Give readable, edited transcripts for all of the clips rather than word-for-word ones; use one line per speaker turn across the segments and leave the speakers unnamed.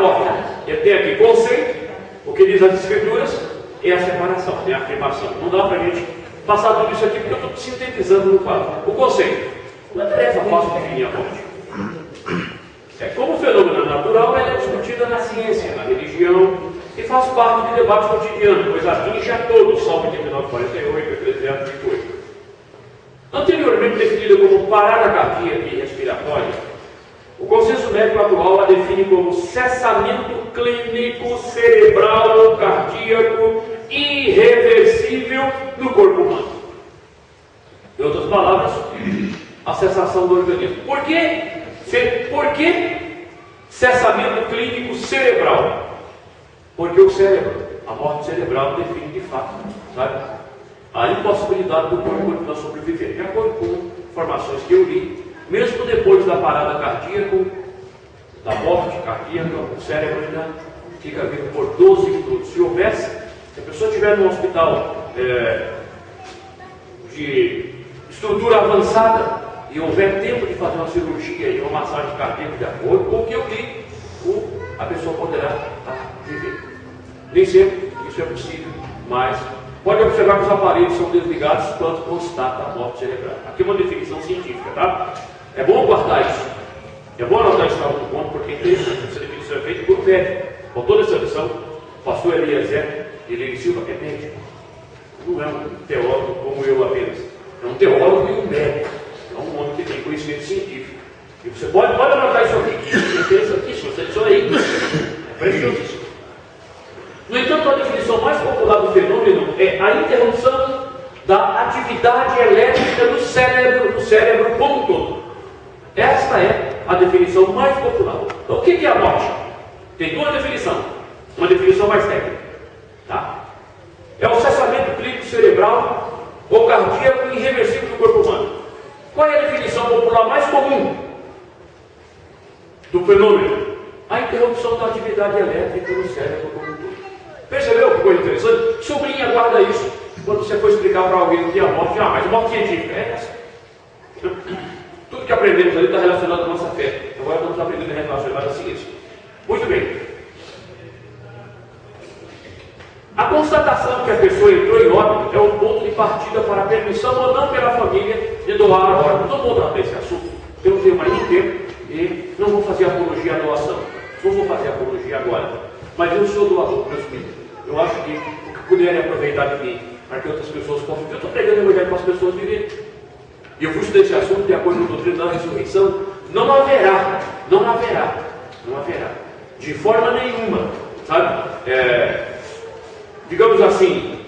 morte tem aqui conceito, o que diz as Escrituras é a separação, é a afirmação. Não dá para a gente passar tudo isso aqui porque eu estou sintetizando no quadro. O conceito. Não é tarefa fácil definir a morte. Como fenômeno natural, ela é discutida na ciência, na religião, e faz parte de debate cotidiano, pois atinge a todos, Salmo 39:48, Eclesiastes 28. Anteriormente definida como parada cardíaca e respiratória, o consenso médico atual a define como cessamento clínico cerebral cardíaco irreversível no corpo humano. Em outras palavras, a cessação do organismo. Por que cessamento clínico cerebral? Porque o cérebro, a morte cerebral define de fato, sabe, a impossibilidade do corpo continuar sobrevivendo. De acordo com informações que eu li, mesmo depois da parada cardíaca, da morte cardíaca, o cérebro ainda fica vivo por 12 minutos. Se a pessoa estiver num hospital de estrutura avançada e houver tempo de fazer uma cirurgia e uma massagem cardíaca de acordo com o que eu li, a pessoa poderá viver. Nem sempre isso é possível, mas pode observar que os aparelhos são desligados quando constata a morte cerebral. Aqui é uma definição científica, tá? É bom guardar isso. É bom anotar isso no ponto, porque essa definição é feita por um médico. Com toda essa lição, o pastor Eliezer Silva é médico. Não é um teólogo como eu apenas. É um teólogo e um médico. É um homem que tem conhecimento científico. E você pode anotar isso aqui. É interessantíssimo. Essa lição aí é preciosíssima. No entanto, a definição mais popular do fenômeno é a interrupção da atividade elétrica do cérebro como um todo. Esta é a definição mais popular. Então, o que é a morte? Tem duas definições. Uma definição mais técnica. Tá? É o cessamento clínico cerebral ou cardíaco irreversível do corpo humano. Qual é a definição popular mais comum do fenômeno? A interrupção da atividade elétrica no cérebro como um todo. Percebeu que coisa interessante? Sobrinha, guarda isso. Quando você for explicar para alguém o que é a morte, mas morte científica é essa. Tudo que aprendemos ali está relacionado à nossa fé. Agora estamos aprendendo a relacionar a ciência. Muito bem. A constatação que a pessoa entrou em óbito é um ponto de partida para a permissão ou não pela família de doar órgãos. Todo mundo trata esse assunto. Eu não tenho mais nem tempo e não vou fazer apologia à doação. Não vou fazer apologia agora. Mas eu sou doador, meus filhos. Eu acho que o que puderem aproveitar de mim para que outras pessoas possam. Eu estou pregando o evangelho para as pessoas viverem. E eu fujo desse assunto de acordo com a doutrina da ressurreição. Não haverá, de forma nenhuma, sabe? Digamos assim,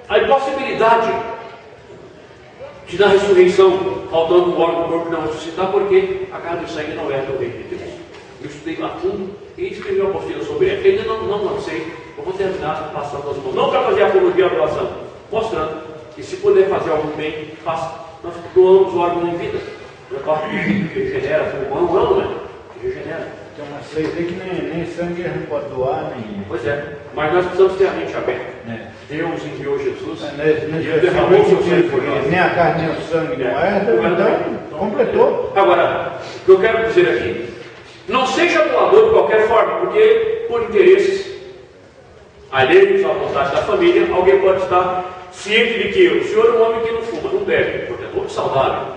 a impossibilidade de na ressurreição, faltando um órgão do corpo não ressuscitar, porque a carne e o sangue não é do reino de Deus. Eu estudei lá fundo e escrevi uma apostila sobre ele. Ainda não lancei, eu vou terminar passando as mãos. Não para fazer apologia à doação, mostrando que se puder fazer algum bem, faça. Nós doamos órgãos em vida. A parte do fígado que regenera, pulmão, né? Que regenera.
Tem uma coisa aí que nem sangue a gente pode doar, nem.
Pois é, mas nós precisamos ter a mente aberta. Deus enviou Jesus e ele derramou o seu sangue por nós.
Nem a carne nem o sangue não herda, então completou.
Agora, o que eu quero dizer aqui, não seja doador de qualquer forma, porque por interesses alheios à vontade da família, alguém pode estar ciente de que o senhor é um homem que não fuma, não bebe, porque é todo saudável.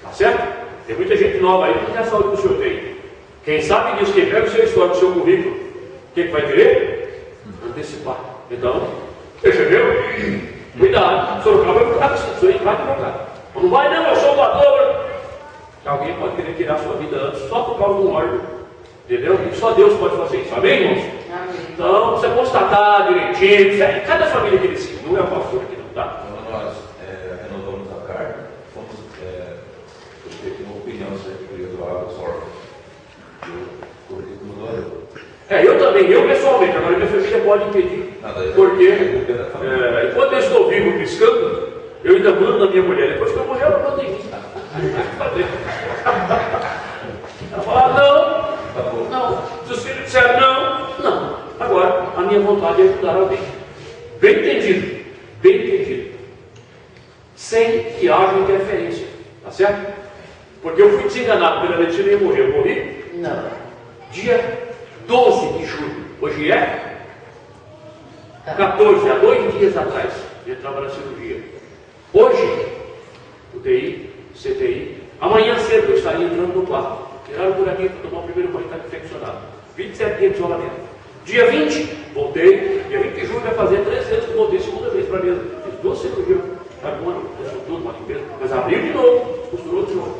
Tá certo? Tem muita gente nova aí que não tem a saúde que o senhor tem. Quem sabe disso, quem pega o seu histórico, o seu currículo, o que vai querer? Antecipar. Então, percebeu? Cuidado. Sorocaba vai ficar com isso aí, vai trocar. Não vai não, eu sou doador. Alguém pode querer tirar a sua vida antes, só por causa de um órgão. Entendeu? E só Deus pode fazer isso. Amém, irmãos?
Amém.
Então, você constatar direitinho, isso é cada família que decide, não é o pastor aqui não, tá?
Quando nós renovamos a carne, fomos ter uma opinião se a gente queria doar os órgãos.
Eu também, eu pessoalmente, agora minha família pode impedir, porque enquanto eu estou vivo piscando, eu ainda mando na minha mulher, depois que eu morrer ela manda em mim. Ela fala, não, se os filhos disserem não. Agora, a minha vontade é ajudar alguém. Bem entendido, sem que haja interferência, tá certo? Porque eu fui desenganado pela medicina e eu morri,
Não.
dia 12 de julho. Hoje é 14, há 2 dias atrás, entrava na cirurgia. Hoje, UTI, CTI, amanhã cedo eu estaria entrando no quarto. Tiraram o buraquinho para tomar o primeiro banho, está infeccionado. 27 dias de isolamento. Dia 20, voltei. Dia 20 de julho vai fazer 3 anos que voltei segunda vez para a mesa. Fiz 2 cirurgias. Sabe quando? Tudo, uma limpeza. Mas abriu de novo, costurou de novo.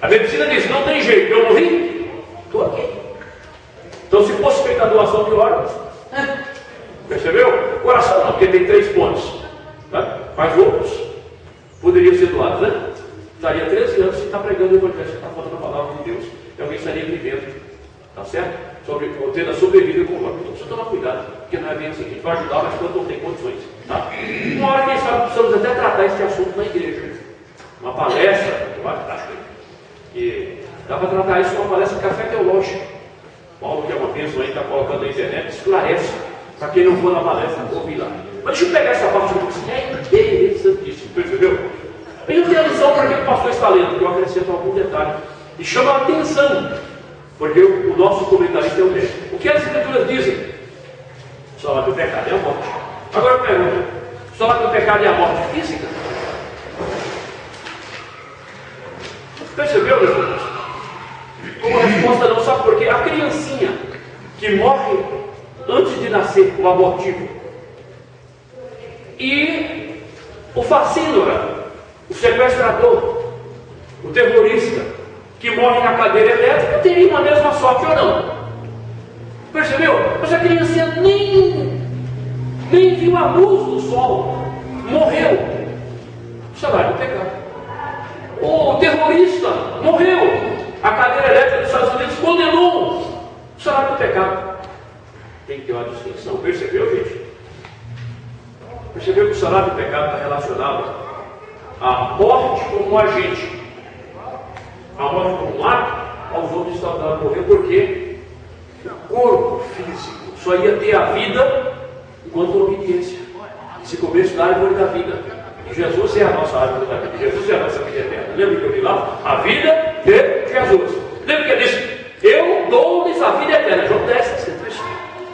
A medicina disse, não tem jeito, eu morri, estou aqui. Então se fosse feita a doação de órgãos, percebeu? Coração não, porque tem 3 pontos. Tá? Mas outros poderiam ser doados, né? Estaria 13 anos se está pregando o evangelho, se está falando a palavra de Deus. E alguém estaria vivendo, tá certo? Tendo a sobrevida com o corpo. Então precisa tomar cuidado, porque não é bem assim. A gente vai ajudar, mas quando não tem condições. Tá? Uma hora, quem sabe, precisamos até tratar esse assunto na igreja. Uma palestra, eu acho que dá para tratar isso com uma palestra de café teológico. Paulo, que é uma bênção aí, está colocando na internet, esclarece para quem não for na palestra, ouvir lá. Mas deixa eu pegar essa parte que você é interessantíssimo, percebeu? Eu tenho a lição para quem o pastor está lendo, que eu acrescento algum detalhe. E chama a atenção, porque o nosso comentarista é o médico. O que as escrituras dizem? O salário do pecado é a morte. Agora eu pergunto, o salário do pecado é a morte física? Percebeu, meus irmãos? Como resposta não, sabe por quê? A criancinha que morre antes de nascer, o abortivo, e o facínora, o sequestrador, o terrorista, que morre na cadeira elétrica, teriam a mesma sorte ou não? Percebeu? Mas a criancinha nem viu a luz do sol, morreu. O salário do pecado. O terrorista morreu. A cadeira elétrica dos Estados Unidos condenou. O salário do pecado. Tem que ter uma distinção. Percebeu, gente? Percebeu que o salário do pecado está relacionado à morte como um agente. A morte como um ato, aos outros está dando morrer, porque o corpo físico só ia ter a vida enquanto obediência. Esse começo da árvore da vida. Jesus é a nossa árvore da vida. Jesus é a nossa vida eterna. Lembra que eu li lá? A vida de Jesus. Lembra que ele disse? Eu dou-lhes a vida eterna. João 10,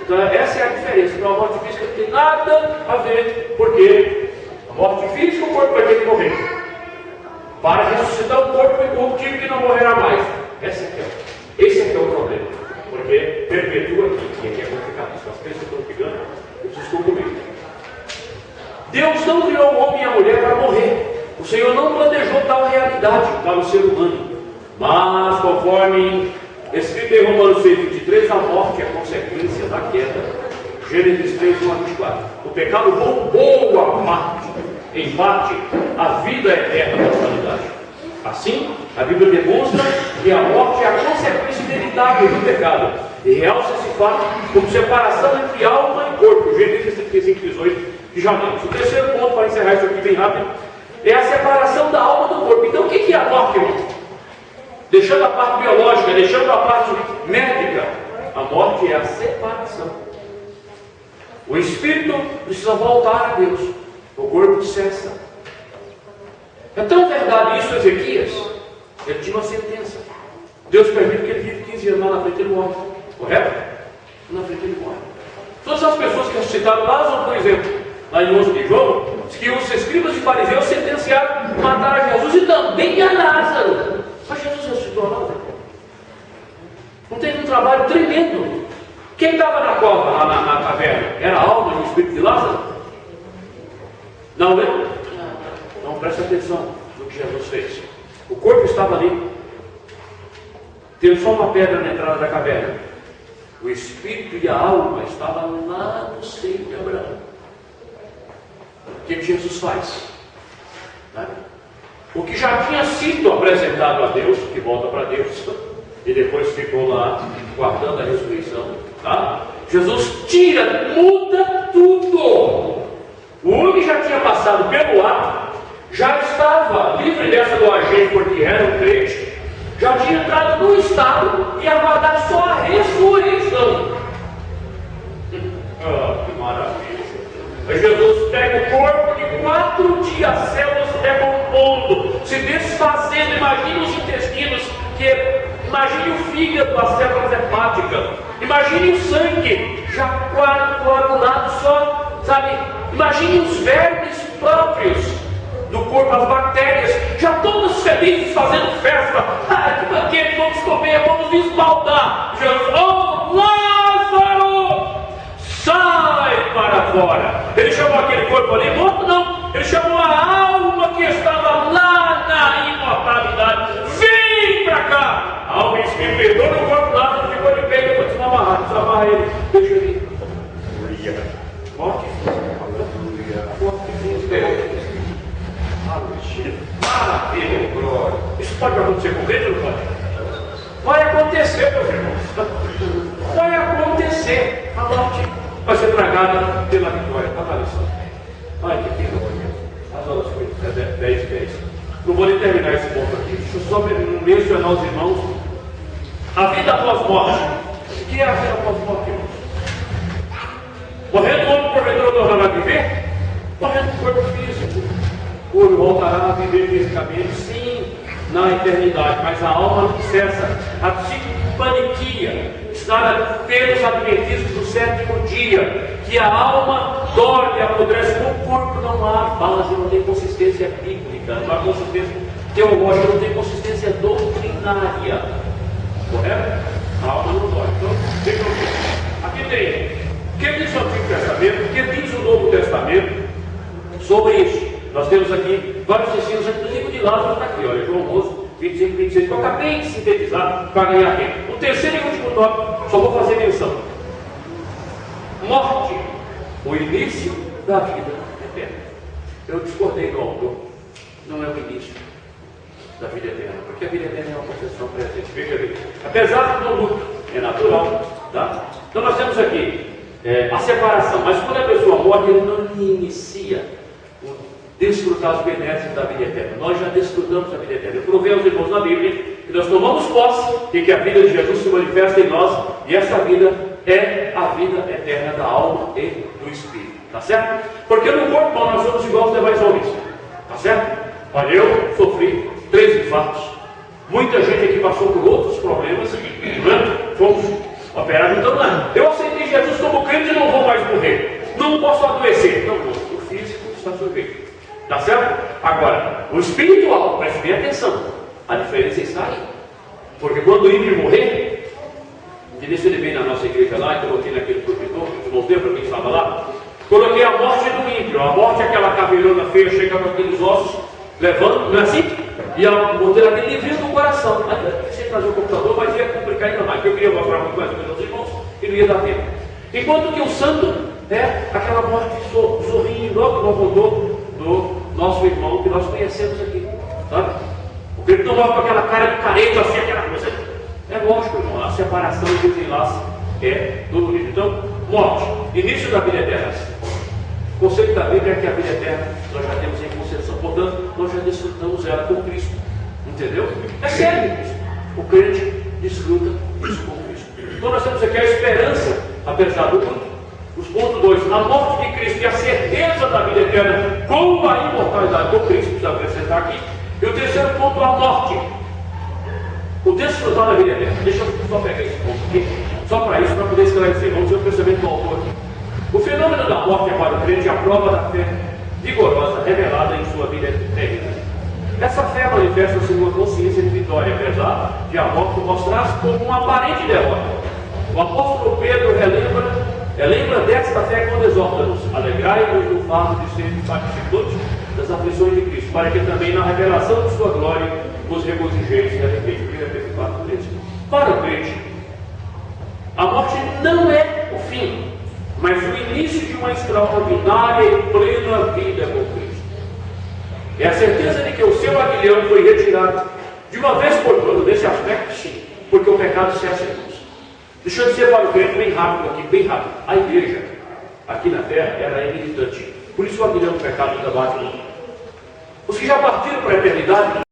então essa é a diferença. Então a morte física não tem nada a ver, porque a morte física o corpo vai ter que morrer. Para ressuscitar um corpo incorruptível que não morrerá mais. Esse é que é o problema. Porque perpetua aqui. E aqui é complicado. Se as pessoas estão pegando, eu preciso comigo. Deus não criou o homem e a mulher para morrer. O Senhor não planejou tal realidade para o ser humano. Mas, conforme escrito em Romanos 6:23, a morte é consequência da queda. Gênesis 3:1-24. O pecado roubou a parte, em parte, a vida eterna da humanidade. Assim, a Bíblia demonstra que a morte é a consequência inevitável do pecado. E realça esse fato como separação entre alma e corpo. Gênesis 35:18. que já vimos. O terceiro ponto, para encerrar isso aqui bem rápido, é a separação da alma do corpo. Então, o que é a morte, irmão? Deixando a parte biológica, deixando a parte médica, a morte é a separação. O espírito precisa voltar a Deus, o corpo cessa. É tão verdade isso, Ezequias. Ele tinha uma sentença. Deus permite que ele vive 15 anos, lá na frente ele morre. Correto? Lá na frente ele morre. Todas as pessoas que ressuscitaram Lázaro, por exemplo, lá em 11 de João, diz que os escribas e fariseus sentenciaram matar a Jesus e também a Lázaro. Mas Jesus ressuscitou a Lázaro. Não teve um trabalho tremendo. Quem estava na cova, lá na caverna? Era a alma e o espírito de Lázaro? Não, né? Então preste atenção no que Jesus fez. O corpo estava ali. Teve só uma pedra na entrada da caverna. O espírito e a alma estavam lá no seio de Abraão. O que Jesus faz? O que já tinha sido apresentado a Deus, que volta para Deus, e depois ficou lá guardando a ressurreição. Tá? Jesus tira, muda tudo. O homem já tinha passado pelo ato, já estava livre dessa do agente, porque era um crente, já tinha entrado no estado e aguardar só a ressurreição. Que maravilha! Aí Jesus pega o corpo de 4 dias, células recompondo, se desfazendo. Imagine os intestinos, imagine o fígado. fígado, as células hepáticas. Imagine o sangue já coagulado só, sabe? Imagine os vermes próprios do corpo, as bactérias, já todos felizes fazendo festa. Ah, que banquete, vamos comer, vamos nos esbaldar. Jesus, oh, Lázaro, sai para fora. Ele chamou aquele corpo ali morto? Não. Ele chamou a alma que estava lá na imortalidade. Vem para cá. A alma e espírito pegou no corpo lá, ele ficou de pé e depois desamarrar. Desamarra ele, deixa ele ir. Morte. Maravilha, glória. Isso pode acontecer com ele ou não pode? Vai acontecer, meus irmãos. Vai acontecer. A morte vai ser tragada pela vitória. Está na lição. Ai, que pena, as aulas foi 10. Não vou nem terminar esse ponto aqui. Deixa eu só mencionar aos irmãos a vida após morte. O que é a vida após morte, irmãos? Morrendo o homem, porventura tornará a viver? Morrendo o corpo físico. O corpo voltará a viver fisicamente, sim, na eternidade, mas a alma não cessa. A psicopanequia está pelos adventistas do sétimo dia, que a alma dorme, apodrece, no corpo não há base, não tem consistência bíblica, não há consistência teológica, não tem consistência doutrinária. Correto? A alma não dorme. Então, deixa eu ver. Aqui tem. O que diz o Antigo Testamento? O que diz o Novo Testamento sobre isso? Nós temos aqui vários ensinos, do livro de Lázaro está aqui, olha, João 11, 25, 26, que eu acabei de sintetizar para ganhar tempo. O terceiro e último tópico, só vou fazer menção. Morte, o início da vida eterna. Eu discordei do autor, não é o início da vida eterna, porque a vida eterna é uma concepção presente. Veja bem, apesar do luto, é natural, tá? Então nós temos aqui a separação, mas quando a pessoa morre, ele não inicia o desfrutar os benesses da vida eterna. Nós já desfrutamos a vida eterna. Eu provei aos irmãos na Bíblia que nós tomamos posse e que a vida de Jesus se manifesta em nós, e essa vida é a vida eterna da alma e do espírito. Tá certo? Porque no corpo nós somos igual aos demais homens. Tá certo? Olha, eu sofri 3 infartos. Muita gente aqui passou por outros problemas, né? Fomos operados, então não. Eu aceitei Jesus como crente e não vou mais morrer. Não posso adoecer. Não vou. O físico está sujeito. Tá certo? Agora, o espiritual, preste bem atenção. A diferença está aí. Porque quando o ímpio morrer, e nesse ele veio na nossa igreja lá, e coloquei naquele projetor, que eu mostrei para quem estava lá, coloquei a morte do ímpio. A morte é aquela caveirona feia, chega com aqueles ossos, levando, não é assim? E botei aquele livrinho do coração. Aí você trazer o computador, mas ia complicar ainda mais, porque eu queria mostrar muito mais para os meus irmãos, e não ia dar tempo. Enquanto que o santo é aquela morte sorrindo, logo voltou do nosso irmão que nós conhecemos aqui, sabe? O crente não morre com aquela cara de careta assim, aquela coisa. É lógico, irmão, a separação e o desenlace é dolorido. Então, morte, início da vida eterna. O conceito da Bíblia é que a vida eterna nós já temos em concessão, portanto, nós já desfrutamos ela com Cristo. Entendeu? É sério isso. O crente desfruta isso com Cristo. Então, nós temos aqui a esperança, apesar do luto. Os pontos 2, a morte de Cristo e a certeza da vida eterna com a imortalidade do Cristo, precisa acrescentar aqui. E o terceiro ponto, a morte. O desfrutar da vida eterna. Deixa eu só pegar esse ponto aqui, só para isso, para poder esclarecer. Vamos ver o pensamento do autor aqui. O fenômeno da morte é para o crente a prova da fé vigorosa revelada em sua vida terrena. Essa fé manifesta-se numa consciência de vitória, apesar de a morte mostrar-se como uma aparente derrota. O apóstolo Pedro lembra desta fé quando exorta-nos: alegrai-vos no fato de serem participantes das aflições de Cristo, para que também na revelação de sua glória vos regozijeis e alegreis. 1 Pedro 4:13. Para o crente, a morte não é o fim, mas o início de uma extraordinária e plena vida com Cristo. É a certeza de que o seu aguilhão foi retirado de uma vez por todas. Nesse aspecto, sim, porque o pecado cessa em nós. Deixa eu dizer para o crente bem rápido aqui, bem rápido. A igreja, aqui na terra, ela é militante. Por isso o aguilhão do pecado ainda bate muito. Os que já partiram para a eternidade